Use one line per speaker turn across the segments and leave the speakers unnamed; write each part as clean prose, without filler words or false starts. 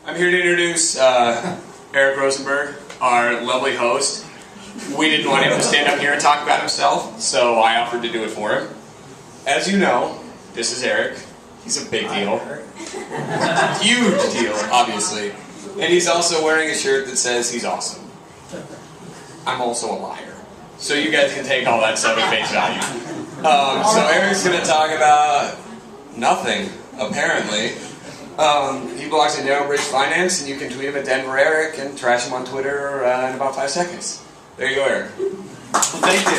I'm here to introduce Eric Rosenberg, our lovely host. We didn't want him to stand up here and talk about himself, so I offered to do it for him. As you know, this is Eric. He's a big deal. Huge deal, obviously. And he's also wearing a shirt that says he's awesome. I'm also a liar. So you guys can take all that stuff at face value. So Eric's going to talk about nothing, apparently. He blogs in Narrow Bridge Finance, and you can tweet him at Denver Eric and trash him on Twitter in about 5 seconds. There you go, Eric.
Well, thank you.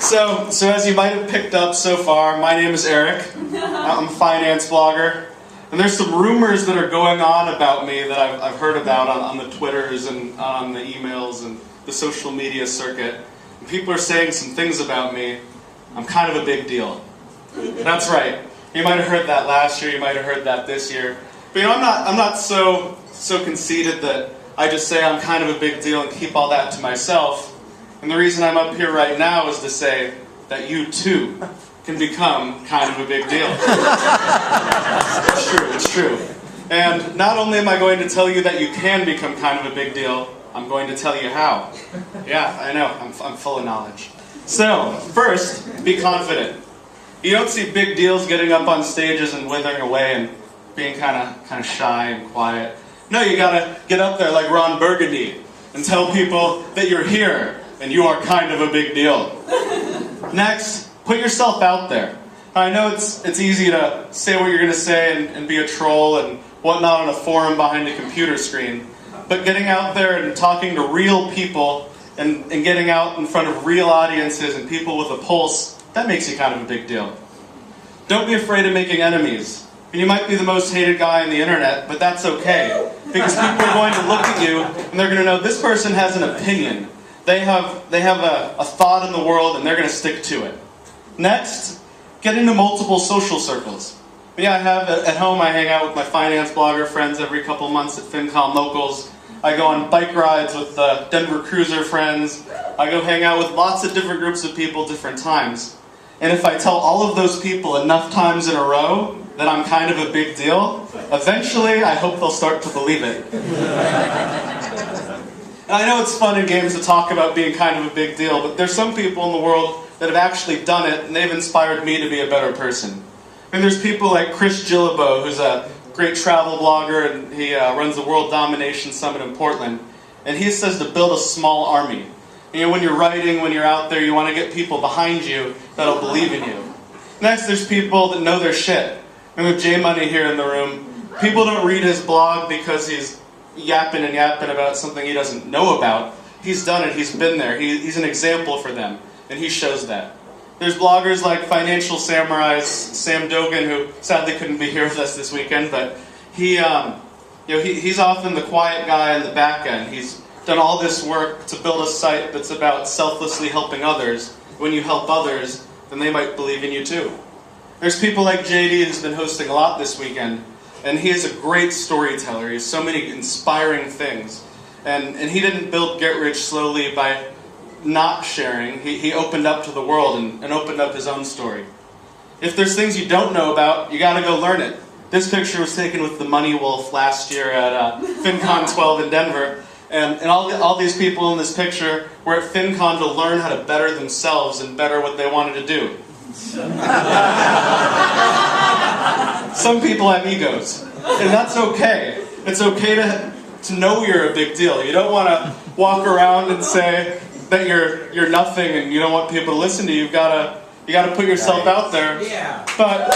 So as you might have picked up so far, my name is Eric. I'm a finance blogger. And there's some rumors that are going on about me that I've heard about on the Twitters and on the emails and the social media circuit. And people are saying some things about me. I'm kind of a big deal. That's right. You might have heard that last year, you might have heard that this year. But you know, I'm not so conceited that I just say I'm kind of a big deal and keep all that to myself. And the reason I'm up here right now is to say that you too can become kind of a big deal. It's true. And not only am I going to tell you that you can become kind of a big deal, I'm going to tell you how. Yeah, I know, I'm full of knowledge. So, first, be confident. You don't see big deals getting up on stages and withering away and being kind of shy and quiet. No, you gotta get up there like Ron Burgundy and tell people that you're here and you are kind of a big deal. Next, put yourself out there. I know it's easy to say what you're gonna say and be a troll and whatnot on a forum behind a computer screen, but getting out there and talking to real people and getting out in front of real audiences and people with a pulse, that makes you kind of a big deal. Don't be afraid of making enemies. And you might be the most hated guy on the internet, but that's okay. Because people are going to look at you and they're going to know this person has an opinion. They have a thought in the world and they're going to stick to it. Next, get into multiple social circles. Yeah, at home I hang out with my finance blogger friends every couple months at FinCon locals. I go on bike rides with Denver Cruiser friends. I go hang out with lots of different groups of people different times. And if I tell all of those people enough times in a row that I'm kind of a big deal, eventually I hope they'll start to believe it. And I know it's fun in games to talk about being kind of a big deal, but there's some people in the world that have actually done it, and they've inspired me to be a better person. And there's people like Chris Gillibo, who's a great travel blogger, and he runs the World Domination Summit in Portland. And he says to build a small army. You know, when you're writing, when you're out there, you want to get people behind you that'll believe in you. Next, there's people that know their shit. And with J Money here in the room, people don't read his blog because he's yapping about something he doesn't know about. He's done it, he's been there, he's an example for them, and he shows that. There's bloggers like Financial Samurai's Sam Dogan, who sadly couldn't be here with us this weekend, but he's often the quiet guy in the back end. He's done all this work to build a site that's about selflessly helping others. When you help others, then they might believe in you too. There's people like JD who's been hosting a lot this weekend, and he is a great storyteller. He has so many inspiring things. And he didn't build Get Rich Slowly by not sharing. He opened up to the world and opened up his own story. If there's things you don't know about, you gotta go learn it. This picture was taken with the Money Wolf last year at FinCon 12 in Denver. And all these people in this picture were at FinCon to learn how to better themselves and better what they wanted to do. Some people have egos, and that's okay. It's okay to know you're a big deal. You don't want to walk around and say that you're nothing and you don't want people to listen to you. You gotta put yourself out there.
Yeah.
But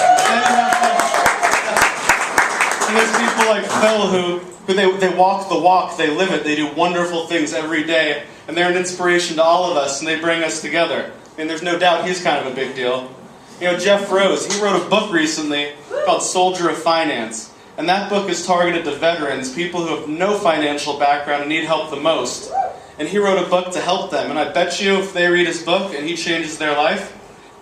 and there's people like Phil who they walk the walk, they live it, they do wonderful things every day, and they're an inspiration to all of us, and they bring us together. And there's no doubt he's kind of a big deal. You know, Jeff Rose, he wrote a book recently called Soldier of Finance. And that book is targeted to veterans, people who have no financial background and need help the most. And he wrote a book to help them. And I bet you if they read his book and he changes their life,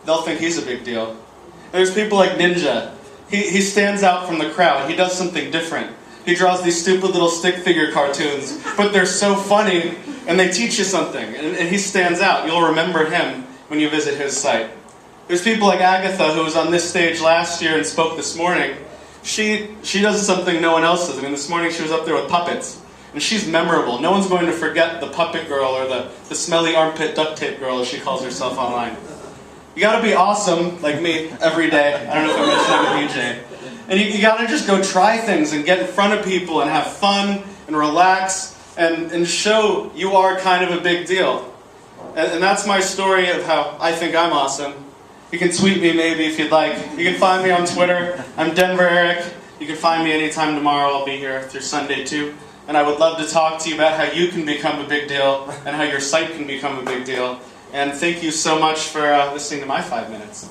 they'll think he's a big deal. And there's people like Ninja. He stands out from the crowd. He does something different. He draws these stupid little stick figure cartoons, but they're so funny and they teach you something. And he stands out. You'll remember him when you visit his site. There's people like Agatha, who was on this stage last year and spoke this morning. she does something no one else does. I mean, this morning she was up there with puppets. And she's memorable. No one's going to forget the puppet girl or the smelly armpit duct tape girl, as she calls herself online. You gotta be awesome, like me, every day. I don't know if I mentioned I'm a DJ. And you gotta just go try things and get in front of people and have fun and relax and show you are kind of a big deal. And that's my story of how I think I'm awesome. You can tweet me maybe if you'd like. You can find me on Twitter. I'm Denver Eric. You can find me anytime tomorrow. I'll be here through Sunday too. And I would love to talk to you about how you can become a big deal and how your site can become a big deal. And thank you so much for listening to my 5 minutes.